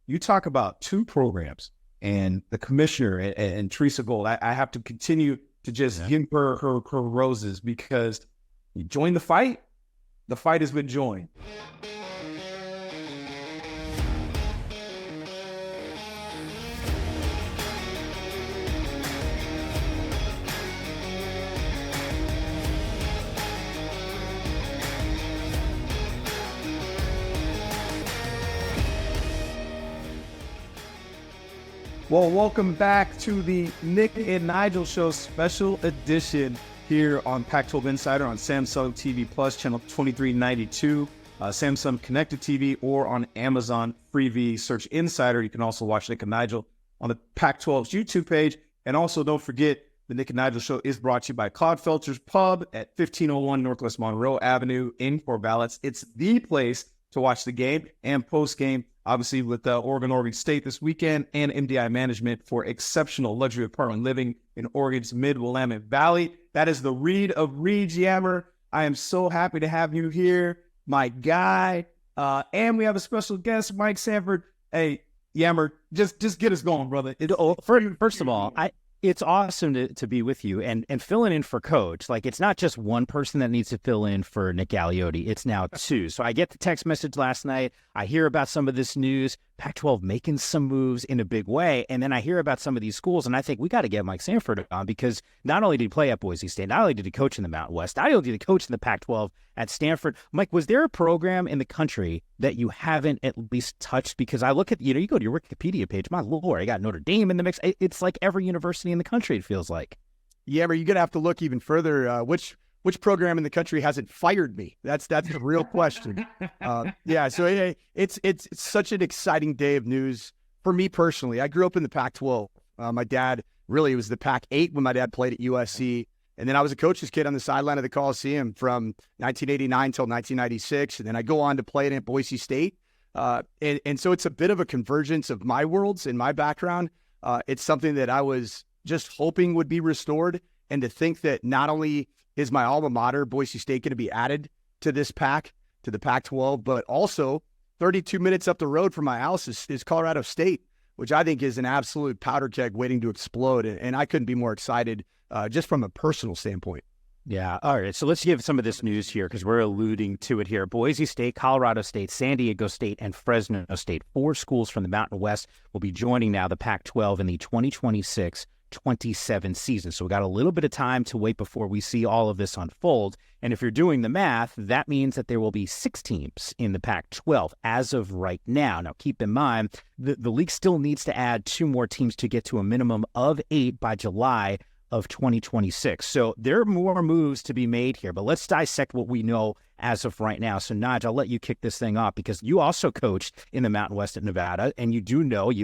you talk about two programs and the commissioner and Teresa Gold. I have to continue to just give her roses because you join the fight has been joined. Well, welcome back to the Nick and Nigel Show special edition here on Pac-12 Insider on Samsung TV Plus, channel 2392, Samsung Connected TV, or on Amazon Freevee. Search Insider. You can also watch Nick and Nigel on the Pac-12's YouTube page. And also, don't forget, the Nick and Nigel Show is brought to you by Clodfelter's Pub at 1501 Northwest Monroe Avenue in Corvallis. It's the place to watch the game and post-game. Obviously, with Oregon State this weekend and MDI Management for exceptional luxury apartment living in Oregon's Mid-Willamette Valley. That is the Reed of Reeds, Yammer. I am so happy to have you here, my guy. And we have a special guest, Mike Sanford. Hey, Yammer, just get us going, brother. First of all, it's awesome to be with you and filling in for Coach. Like, it's not just one person that needs to fill in for Nick Galliotti. It's now two. So I get the text message last night. I hear about some of this news, Pac-12 making some moves in a big way. And then I hear about some of these schools, and I think we got to get Mike Sanford on because not only did he play at Boise State, not only did he coach in the Mountain West, not only did he coach in the Pac-12 at Stanford. Mike, was there a program in the country that you haven't at least touched? Because I look at, you go to your Wikipedia page, my Lord, I got Notre Dame in the mix. It's like every university in the country, it feels like. Yeah, but you're going to have to look even further. Which program in the country hasn't fired me? That's the real question. So it's such an exciting day of news for me personally. I grew up in the Pac-12. My dad, really, it was the Pac-8 when my dad played at USC. And then I was a coach's kid on the sideline of the Coliseum from 1989 till 1996. And then I go on to play it at Boise State. And so it's a bit of a convergence of my worlds and my background. It's something that I was just hoping would be restored. And to think that not only is my alma mater, Boise State, going to be added to this pack, to the Pac-12, but also 32 minutes up the road from my house is Colorado State, which I think is an absolute powder keg waiting to explode. And I couldn't be more excited just from a personal standpoint. Yeah. All right. So let's give some of this news here because we're alluding to it here. Boise State, Colorado State, San Diego State, and Fresno State, 4 schools from the Mountain West, will be joining now the Pac-12 in the 2026-27 season. So we got a little bit of time to wait before we see all of this unfold. And if you're doing the math, that means that there will be 6 teams in the Pac-12 as of right now. Now, keep in mind, the league still needs to add 2 more teams to get to a minimum of 8 by July of 2026. So there are more moves to be made here, but let's dissect what we know as of right now. So Nigel, I'll let you kick this thing off because you also coached in the Mountain West at Nevada, and you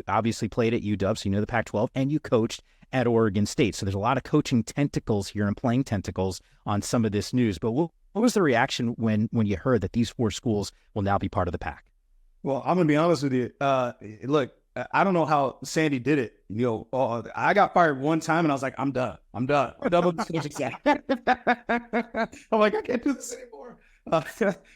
obviously played at UW, so you know the Pac-12, and you coached at Oregon State. So there's a lot of coaching tentacles here and playing tentacles on some of this news. But what was the reaction when you heard that these 4 schools will now be part of the Pac? Well, I'm going to be honest with you. Look, I don't know how Sandy did it. I got fired one time and I was like, I'm done. I'm done with this. I'm like, I can't do this anymore.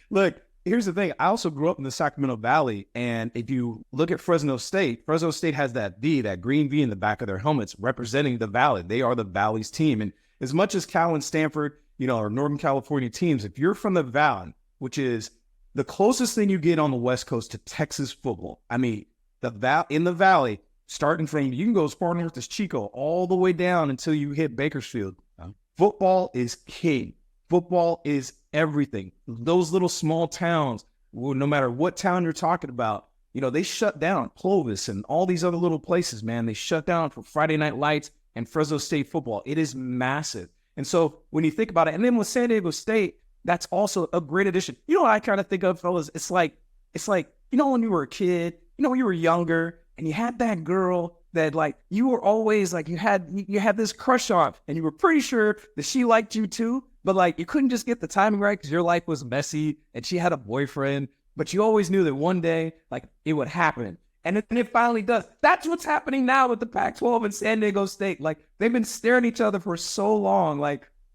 Look, here's the thing. I also grew up in the Sacramento Valley. And if you look at Fresno State has that V, that green V in the back of their helmets representing the Valley. They are the Valley's team. And as much as Cal and Stanford, are Northern California teams, if you're from the Valley, which is the closest thing you get on the West Coast to Texas football, I mean, in the Valley, starting from, you can go as far north as Chico, all the way down until you hit Bakersfield. Football is king. Football is everything. Those little small towns, no matter what town you're talking about, they shut down Clovis and all these other little places, man. They shut down for Friday Night Lights and Fresno State football. It is massive. And so when you think about it, and then with San Diego State, that's also a great addition. What I kind of think of, fellas? It's like, when you were a kid, when you were younger and you had that girl that you were always you had this crush on and you were pretty sure that she liked you too, but you couldn't just get the timing right because your life was messy and she had a boyfriend, but you always knew that one day it would happen. And it finally does. That's what's happening now with the Pac-12 and San Diego State. They've been staring at each other for so long.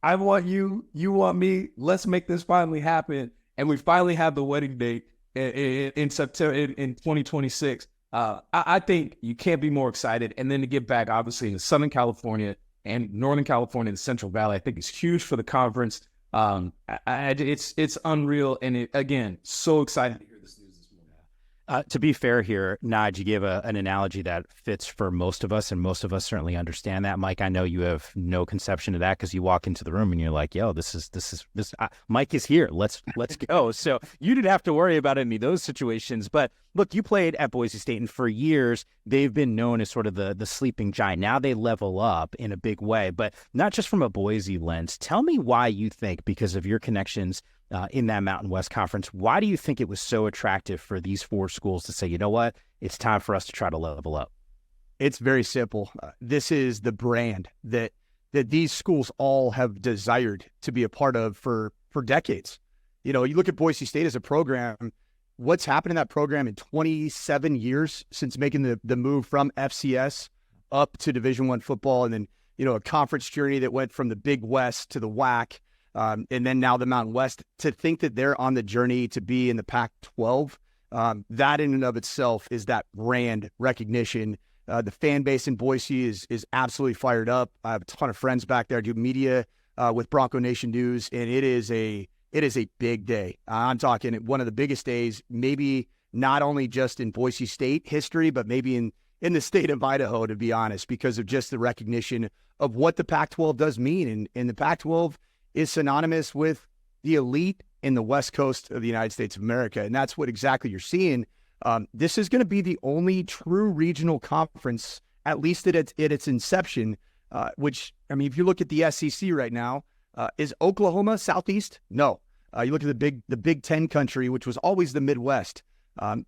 I want you, you want me, let's make this finally happen. And we finally have the wedding date in September in 2026. I think you can't be more excited. And then to get back, obviously, to Southern California and Northern California and the Central Valley, I think it's huge for the conference. It's unreal. And again, so excited to hear this news this morning. To be fair here, Nige, you gave an analogy that fits for most of us, and most of us certainly understand that. Mike, I know you have no conception of that because you walk into the room and you're like, "Yo, this Mike is here. Let's go." So you didn't have to worry about any of those situations. But look, you played at Boise State, and for years they've been known as sort of the sleeping giant. Now they level up in a big way, but not just from a Boise lens. Tell me why you think, because of your connections in that Mountain West Conference, why do you think it was so attractive for these 4 schools to say, you know what, it's time for us to try to level up? It's very simple. This is the brand that these schools all have desired to be a part of for decades. You know, you look at Boise State as a program, what's happened in that program in 27 years since making the move from FCS up to Division I football, and then, you know, a conference journey that went from the Big West to the WAC, and then now the Mountain West. To think that they're on the journey to be in the Pac-12, that in and of itself is that brand recognition. The fan base in Boise is absolutely fired up. I have a ton of friends back there, do media with Bronco Nation News, and it is a big day. I'm talking one of the biggest days, maybe not only just in Boise State history, but maybe in the state of Idaho, to be honest, because of just the recognition of what the Pac-12 does mean. And the Pac-12 is synonymous with the elite in the West Coast of the United States of America. And that's what exactly you're seeing. This is going to be the only true regional conference, at least at its inception, which, I mean, if you look at the SEC right now, is Oklahoma Southeast? No. You look at the Big Ten country, which was always the Midwest.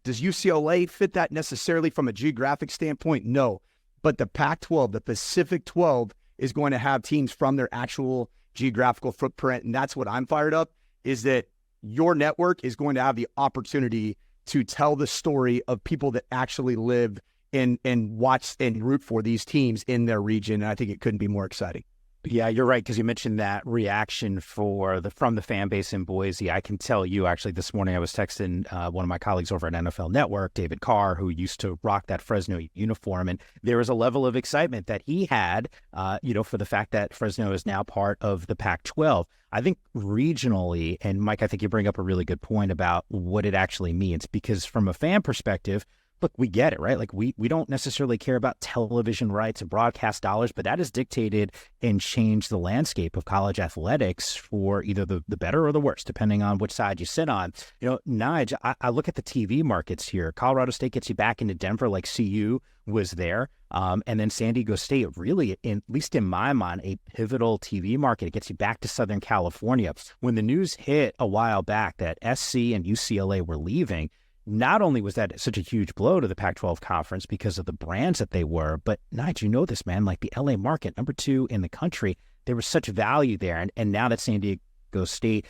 Does UCLA fit that necessarily from a geographic standpoint? No. But the Pac-12, the Pacific 12, is going to have teams from their actual geographical footprint. And that's what I'm fired up, is that your network is going to have the opportunity to tell the story of people that actually live and watch and root for these teams in their region. And I think it couldn't be more exciting. Yeah, you're right, because you mentioned that reaction from the fan base in Boise. I can tell you, actually, this morning I was texting one of my colleagues over at NFL Network, David Carr, who used to rock that Fresno uniform, and there was a level of excitement that he had, for the fact that Fresno is now part of the Pac-12. I think regionally, and Mike, I think you bring up a really good point about what it actually means, because from a fan perspective, look, we get it, right? Like we don't necessarily care about television rights and broadcast dollars, but that has dictated and changed the landscape of college athletics for either the better or the worse, depending on which side you sit on. You know, Nige, I look at the TV markets here. Colorado State gets you back into Denver, like CU was there. And then San Diego State, really, at least in my mind, a pivotal TV market. It gets you back to Southern California. When the news hit a while back that SC and UCLA were leaving, not only was that such a huge blow to the Pac-12 conference because of the brands that they were, but Nigel, you know this, man, like the LA market, number 2 in the country, there was such value there. And now that San Diego State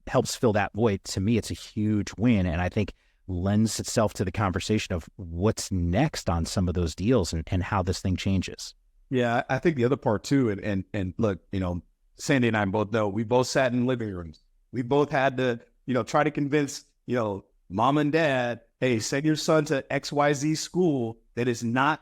helps fill that void, to me, it's a huge win. And I think lends itself to the conversation of what's next on some of those deals and how this thing changes. Yeah, I think the other part too, and look, you know, Sandy and I both know, we both sat in living rooms. We both had to, try to convince, mom and dad, hey, send your son to XYZ school that is not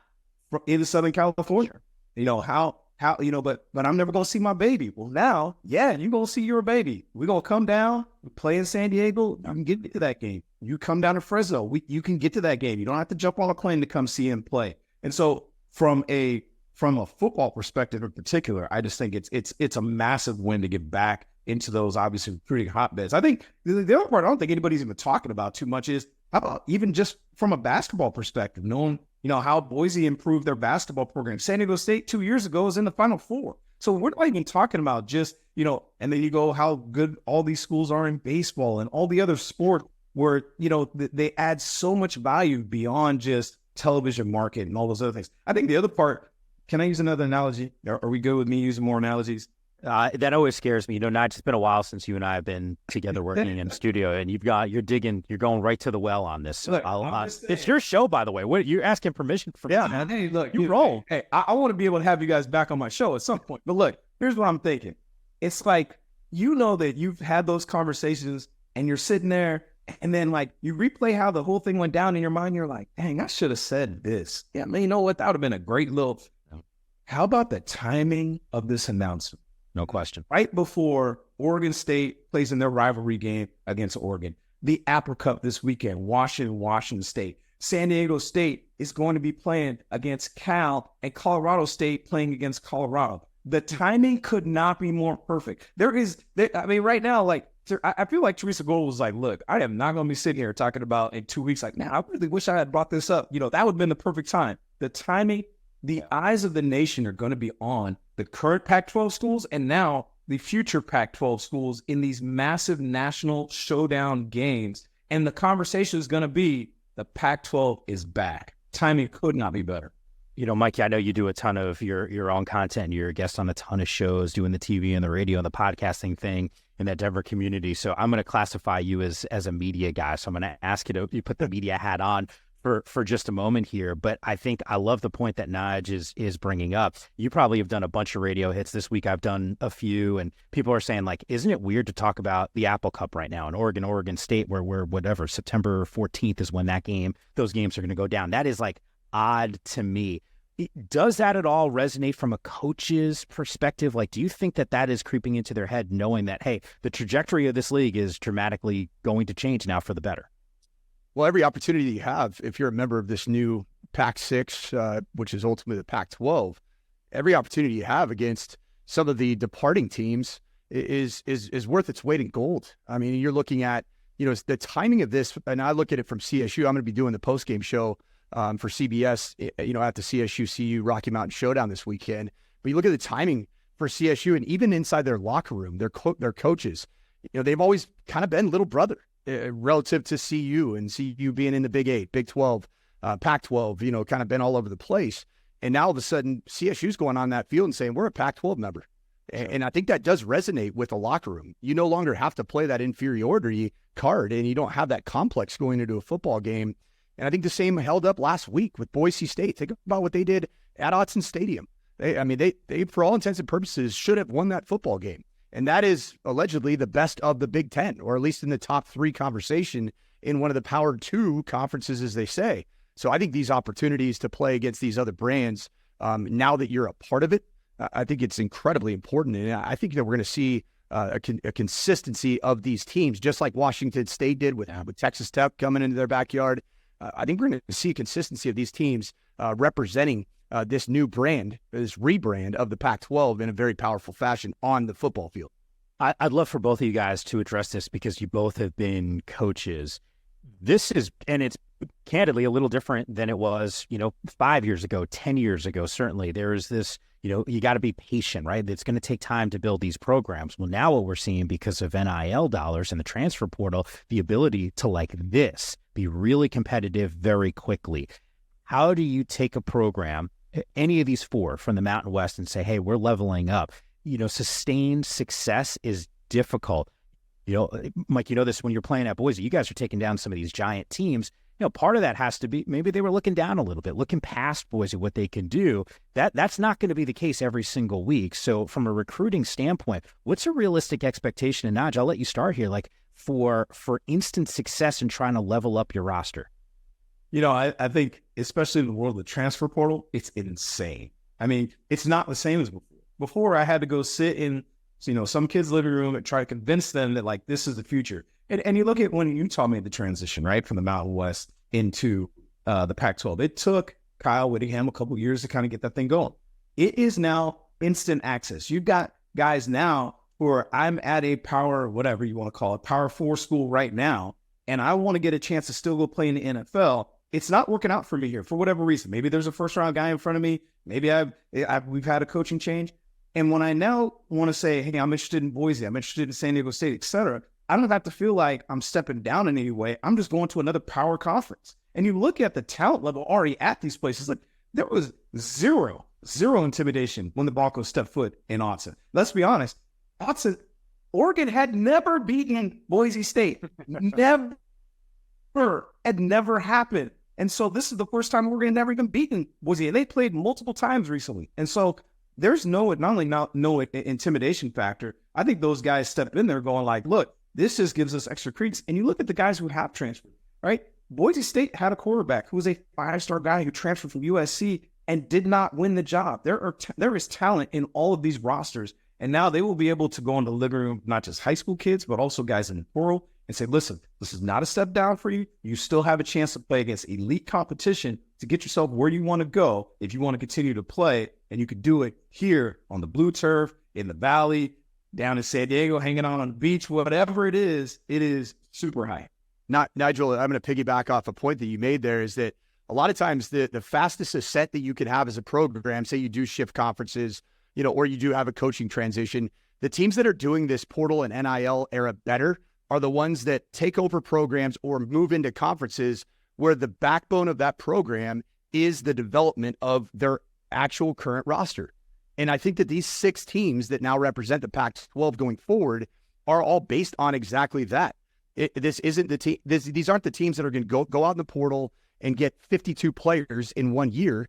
in Southern California. How, but I'm never going to see my baby. Well, now, yeah, you're going to see your baby. We're going to come down, play in San Diego. You can get to that game. You come down to Fresno. You can get to that game. You don't have to jump on a plane to come see him play. And so from a football perspective in particular, I just think it's a massive win to get back into those obviously recruiting hotbeds. I think the other part I don't think anybody's even talking about too much is how about even just from a basketball perspective, knowing, how Boise improved their basketball program. San Diego State 2 years ago was in the Final Four. So we're not even talking about just, and then you go how good all these schools are in baseball and all the other sport where, they add so much value beyond just television market and all those other things. I think the other part, can I use another analogy? Are we good with me using more analogies? That always scares me. Nige, it's been a while since you and I have been together working in the studio, and you're going right to the well on this. So look, it's your show, by the way. You're asking permission from me. Man. Hey, look, you roll. Hey, I want to be able to have you guys back on my show at some point. But look, here's what I'm thinking. It's like, that you've had those conversations and you're sitting there And then like you replay how the whole thing went down in your mind. You're like, dang, I should have said this. Yeah, man, you know what? That would have been a great little. How about the timing of this announcement? No question. Right before Oregon State plays in their rivalry game against Oregon, the Apple Cup this weekend, Washington State. San Diego State is going to be playing against Cal, and Colorado State playing against Colorado. The timing could not be more perfect. Right now, like, I feel like Teresa Gold was like, look, I am not going to be sitting here talking about in 2 weeks, like, man, I really wish I had brought this up. You know, that would have been the perfect time. The timing, the eyes of the nation are going to be on the current Pac-12 schools and now the future Pac-12 schools in these massive national showdown games. And the conversation is going to be, the Pac-12 is back. Timing could not be better. You know, Mikey, I know you do a ton of your own content. You're a guest on a ton of shows, doing the TV and the radio and the podcasting thing in that Denver community. So I'm going to classify you as a media guy. So I'm going to ask you to put the media hat on for just a moment here. But I think I love the point that Nigel is bringing up. You probably have done a bunch of radio hits this week. I've done a few, and people are saying, like, isn't it weird to talk about the Apple Cup right now in Oregon State, where we're whatever, September 14th is when those games are going to go down. That is like odd to me. Does that at all resonate from a coach's perspective? Like, do you think that is creeping into their head, knowing that, hey, the trajectory of this league is dramatically going to change now for the better? Well, every opportunity you have, if you're a member of this new Pac-6, which is ultimately the Pac-12, every opportunity you have against some of the departing teams is worth its weight in gold. I mean, you're looking at, you know, the timing of this, and I look at it from CSU. I'm going to be doing the post-game show for CBS, you know, at the CSU-CU Rocky Mountain Showdown this weekend. But you look at the timing for CSU, and even inside their locker room, their coaches, you know, they've always kind of been little brother relative to CU, and CU being in the Big 8, Big 12, Pac-12, you know, kind of been all over the place. And now all of a sudden, CSU's going on that field and saying, we're a Pac-12 member. Sure. And I think that does resonate with the locker room. You no longer have to play that inferiority card, and you don't have that complex going into a football game. And I think the same held up last week with Boise State. Think about what they did at Autzen Stadium. They for all intents and purposes, should have won that football game. And that is allegedly the best of the Big Ten, or at least in the top 3 conversation in one of the Power 2 conferences, as they say. So I think these opportunities to play against these other brands, now that you're a part of it, I think it's incredibly important. And I think that we're going to see a consistency of these teams, just like Washington State did with Texas Tech coming into their backyard. I think we're going to see a consistency of these teams representing this new brand, this rebrand of the Pac-12 in a very powerful fashion on the football field. I'd love for both of you guys to address this because you both have been coaches. This is, and it's candidly a little different than it was, 5 years ago, 10 years ago. Certainly there is this, you got to be patient, right? It's going to take time to build these programs. Well, now what we're seeing because of NIL dollars and the transfer portal, the ability to like this, be really competitive very quickly. How do you take a program, any of these 4 from the Mountain West, and say, hey, we're leveling up? Sustained success is difficult. Mike, this when you're playing at Boise, you guys are taking down some of these giant teams. Part of that has to be maybe they were looking down a little bit, looking past Boise, what they can do. That's not going to be the case every single week. So from a recruiting standpoint, what's a realistic expectation? And Nigel, I'll let you start here. Like for instant success in trying to level up your roster. I think, especially in the world of the transfer portal, it's insane. I mean, it's not the same as before. Before, I had to go sit in, some kid's living room and try to convince them that, like, this is the future. And you look at when Utah made the transition, right, from the Mountain West into the Pac-12. It took Kyle Whittingham a couple years to kind of get that thing going. It is now instant access. You've got guys now who are, I'm at a power, whatever you want to call it, Power 4 school right now, and I want to get a chance to still go play in the NFL. It's not working out for me here for whatever reason. Maybe there's a first-round guy in front of me. Maybe we've had a coaching change. And when I now want to say, hey, I'm interested in Boise, I'm interested in San Diego State, et cetera, I don't have to feel like I'm stepping down in any way. I'm just going to another power conference. And you look at the talent level already at these places, like there was zero intimidation when the Broncos stepped foot in Autzen. Let's be honest, Oregon had never beaten Boise State. Never. Had never happened. And so this is the first time Oregon never even beaten Boise. And they played multiple times recently. And so there's no intimidation factor. I think those guys stepped in there going like, look, This just gives us extra credence. And you look at the guys who have transferred, right? Boise State had a quarterback who was a 5-star guy who transferred from USC and did not win the job. There is talent in all of these rosters. And now they will be able to go in the living room, not just high school kids, but also guys in the portal, and say, listen, this is not a step down for you. You still have a chance to play against elite competition to get yourself where you want to go if you want to continue to play. And you could do it here on the blue turf, in the valley, down in San Diego, hanging out on the beach, whatever it is super high. Nigel, I'm going to piggyback off a point that you made there, is that a lot of times the fastest ascent that you can have as a program, say you do shift conferences, or you do have a coaching transition, the teams that are doing this portal and NIL era better are the ones that take over programs or move into conferences where the backbone of that program is the development of their actual current roster. And I think that these 6 teams that now represent the Pac-12 going forward are all based on exactly that. This isn't the team. These aren't the teams that are going to go out in the portal and get 52 players in 1 year.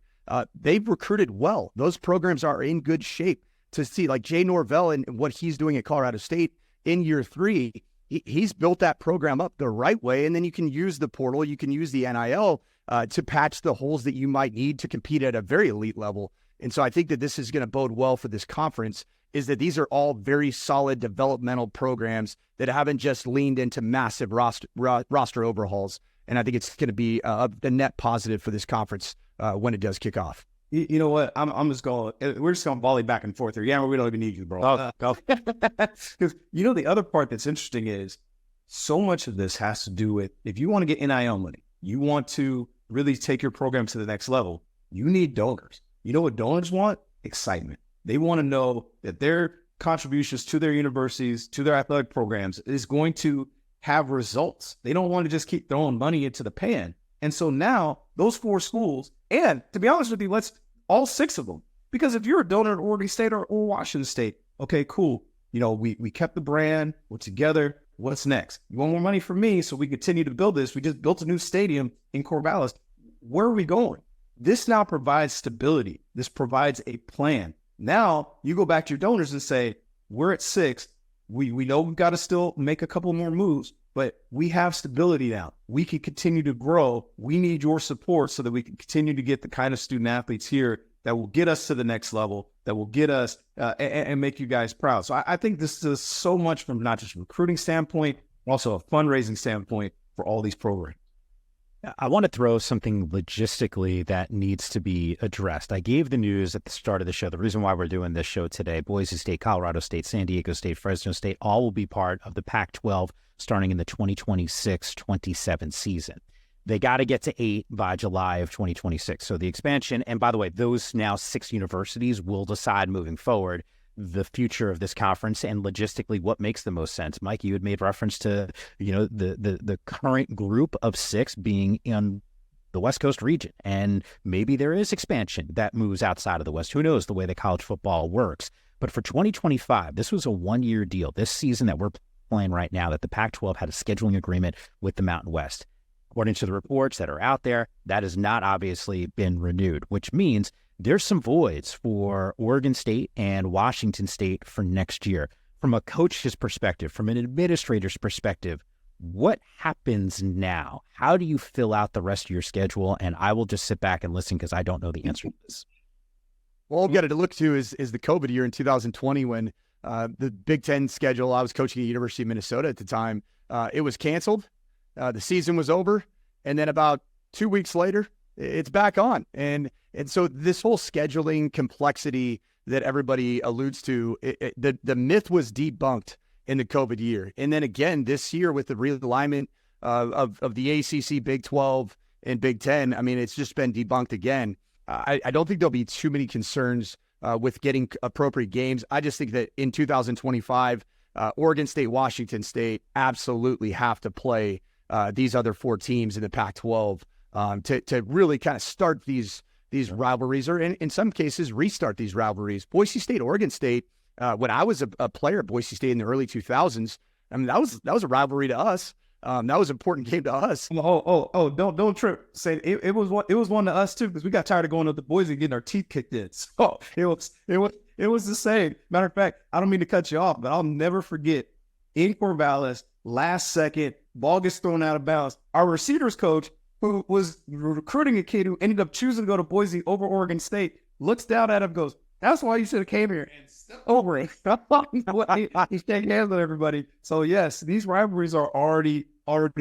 They've recruited well. Those programs are in good shape. To see like Jay Norvell and what he's doing at Colorado State in year 3, he's built that program up the right way. And then you can use the portal, you can use the NIL to patch the holes that you might need to compete at a very elite level. And so I think that this is going to bode well for this conference, is that these are all very solid developmental programs that haven't just leaned into massive roster overhauls. And I think it's going to be a net positive for this conference when it does kick off. You know what? We're just going to volley back and forth here. Yeah, we don't even need you, bro. Go. Because the other part that's interesting is so much of this has to do with, if you want to get NIL money, you want to really take your program to the next level, you need donors. You know what donors want? Excitement. They want to know that their contributions to their universities, to their athletic programs is going to have results. They don't want to just keep throwing money into the pan. And so now those 4 schools, and to be honest with you, all 6 of them, because if you're a donor at Oregon State or Washington State, okay, cool. We kept the brand, we're together. What's next? You want more money from me so we continue to build this? We just built a new stadium in Corvallis. Where are we going? This now provides stability. This provides a plan. Now you go back to your donors and say, we're at 6. We know we've got to still make a couple more moves, but we have stability now. We can continue to grow. We need your support so that we can continue to get the kind of student athletes here that will get us to the next level, that will get us and make you guys proud. So I think this is so much from not just a recruiting standpoint, but also a fundraising standpoint for all these programs. I want to throw something logistically that needs to be addressed. I gave the news at the start of the show. The reason why we're doing this show today, Boise State, Colorado State, San Diego State, Fresno State, all will be part of the Pac-12 starting in the 2026-27 season. They got to get to 8 by July of 2026. So the expansion, and by the way, those now 6 universities will decide moving forward the future of this conference and logistically what makes the most sense. Mike, you had made reference to, the current group of 6 being in the West Coast region, and maybe there is expansion that moves outside of the West. Who knows the way that college football works? But for 2025, this was a 1-year deal. This season that we're playing right now, that the Pac-12 had a scheduling agreement with the Mountain West. According to the reports that are out there, that has not obviously been renewed, which means there's some voids for Oregon State and Washington State for next year. From a coach's perspective, from an administrator's perspective, what happens now? How do you fill out the rest of your schedule? And I will just sit back and listen because I don't know the answer to this. Well, what we got to look to is the COVID year in 2020 when the Big Ten schedule, I was coaching at the University of Minnesota at the time, it was canceled. The season was over. And then about 2 weeks later, it's back on. And so this whole scheduling complexity that everybody alludes to, the myth was debunked in the COVID year. And then again, this year with the realignment of the ACC, Big 12, and Big 10, I mean, it's just been debunked again. I don't think there'll be too many concerns with getting appropriate games. I just think that in 2025, Oregon State, Washington State absolutely have to play these other 4 teams in the Pac-12 to really kind of start these rivalries, or in some cases restart these rivalries. Boise State, Oregon State, when I was a player at Boise State in the early 2000s, I mean, that was a rivalry to us. That was an important game to us. Don't trip. Say it was one to us too, because we got tired of going up to Boise and getting our teeth kicked in. So it was the same. Matter of fact, I don't mean to cut you off, but I'll never forget in Corvallis, last second, ball gets thrown out of bounds. Our receivers coach, who was recruiting a kid who ended up choosing to go to Boise over Oregon State, looks down at him, goes, "That's why you should have came here and stepped over it." He's shaking hands with everybody. So yes, these rivalries are already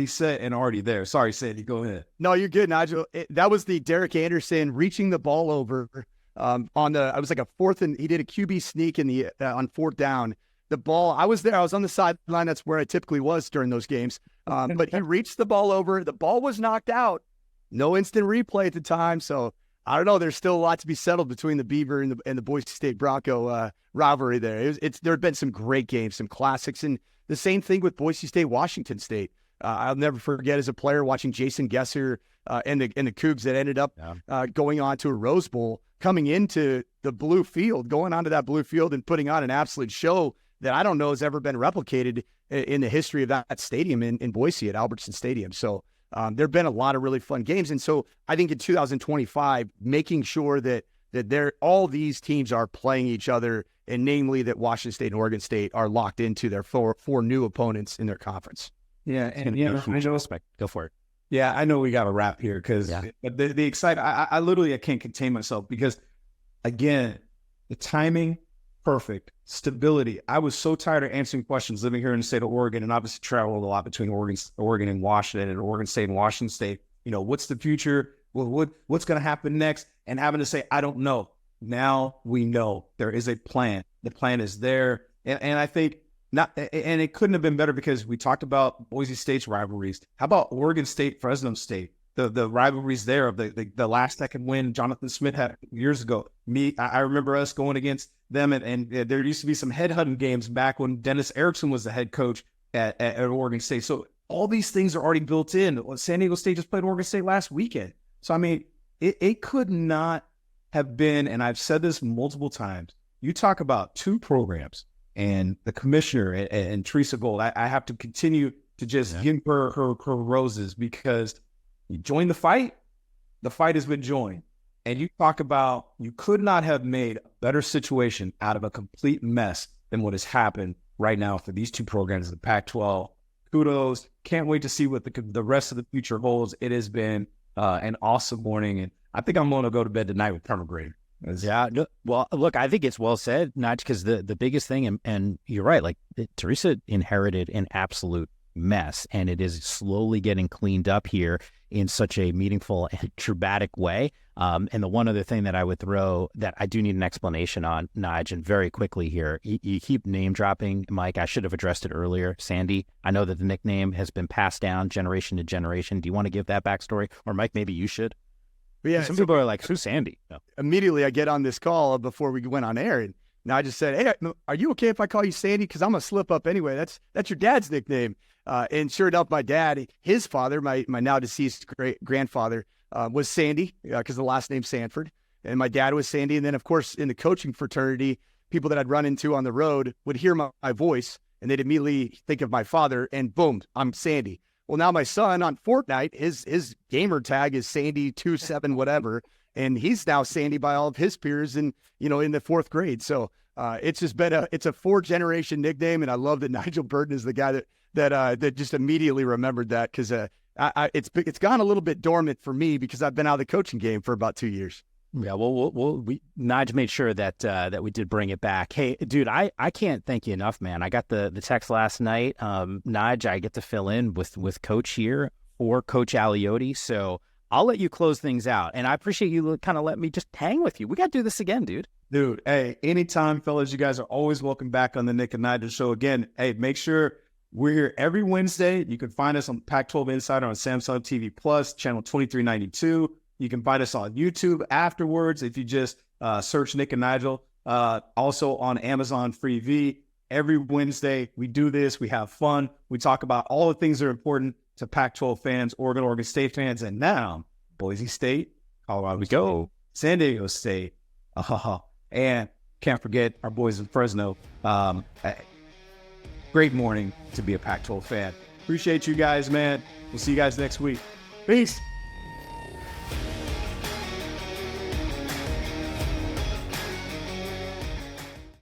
set and already there. Sorry, Sandy, go ahead. No, you're good, Nigel. That was the Derek Anderson reaching the ball over on the. I was like a fourth, and he did a QB sneak in the on fourth down. The ball, I was there. I was on the sideline. That's where I typically was during those games. But he reached the ball over. The ball was knocked out. No instant replay at the time. So I don't know. There's still a lot to be settled between the Beaver and the Boise State Bronco rivalry there. There have been some great games, some classics, and the same thing with Boise State, Washington State. I'll never forget as a player watching Jason Gesser and the Cougs that ended up going on to a Rose Bowl, coming into the blue field, going onto that blue field and putting on an absolute show that I don't know has ever been replicated in the history of that stadium in Boise at Albertson Stadium. So there have been a lot of really fun games. And so I think in 2025, making sure that all these teams are playing each other, and namely that Washington State and Oregon State are locked into their four new opponents in their conference. Yeah, and I know. Go for it. Yeah, I know we got to wrap here because the excitement. I literally can't contain myself because, again, the timing, perfect. Stability. I was so tired of answering questions living here in the state of Oregon, and obviously traveled a lot between Oregon and Washington, and Oregon State and Washington State. You know, what's the future? What's going to happen next? And having to say, I don't know. Now we know there is a plan. The plan is there, and I think not. And it couldn't have been better because we talked about Boise State's rivalries. How about Oregon State, Fresno State? The rivalries there of the last second win Jonathan Smith had years ago. I remember us going against them, and there used to be some headhunting games back when Dennis Erickson was the head coach at Oregon State. So all these things are already built in. San Diego State just played Oregon State last weekend. So, I mean, it could not have been, and I've said this multiple times, you talk about two programs and the commissioner and Teresa Gold. I have to continue to just give her roses because you join the fight has been joined. And you talk about you could not have made a better situation out of a complete mess than what has happened right now for these two programs, the Pac-12. Kudos. Can't wait to see what the rest of the future holds. It has been an awesome morning, and I think I'm going to go to bed tonight with permagrade. Yeah. No, well, look, I think it's well said, Nige, because the biggest thing, and you're right, like Teresa inherited an absolute mess, and it is slowly getting cleaned up here in such a meaningful and dramatic way. And the one other thing that I would throw that I do need an explanation on, Nige, and very quickly here, you keep name dropping, Mike. I should have addressed it earlier. Sandy, I know that the nickname has been passed down generation to generation. Do you want to give that backstory? Or Mike, maybe you should. Yeah, some people are like, who's Sandy? No. Immediately I get on this call before we went on air, and I just said, hey, are you okay if I call you Sandy? Because I'm going to slip up anyway. That's your dad's nickname. And sure enough, my dad, his father, my now deceased grandfather, was Sandy because the last name Sanford. And my dad was Sandy. And then, of course, in the coaching fraternity, people that I'd run into on the road would hear my voice, and they'd immediately think of my father, and boom, I'm Sandy. Well, now my son on Fortnite, his gamer tag is Sandy27 whatever, and he's now Sandy by all of his peers in the fourth grade. So it's just been it's a 4-generation nickname, and I love that Nigel Burton is the guy that just immediately remembered that because it's gone a little bit dormant for me because I've been out of the coaching game for about 2 years. Yeah, well, Nige made sure that we did bring it back. Hey, dude, I can't thank you enough, man. I got the text last night. Nige, I get to fill in with Coach here or Coach Aliotti, so I'll let you close things out. And I appreciate you kind of let me just hang with you. We got to do this again, dude. Dude, hey, anytime, fellas, you guys are always welcome back on the Nick and Nigel show. Again, hey, make sure we're here every Wednesday. You can find us on Pac-12 Insider on Samsung TV Plus, channel 2392. You can find us on YouTube afterwards if you just search Nick and Nigel. Also on Amazon Freevee. Every Wednesday, we do this. We have fun. We talk about all the things that are important to Pac-12 fans, Oregon State fans, and now Boise State, Colorado State, San Diego State, and can't forget our boys in Fresno. Great morning to be a Pac-12 fan. Appreciate you guys, man. We'll see you guys next week. Peace.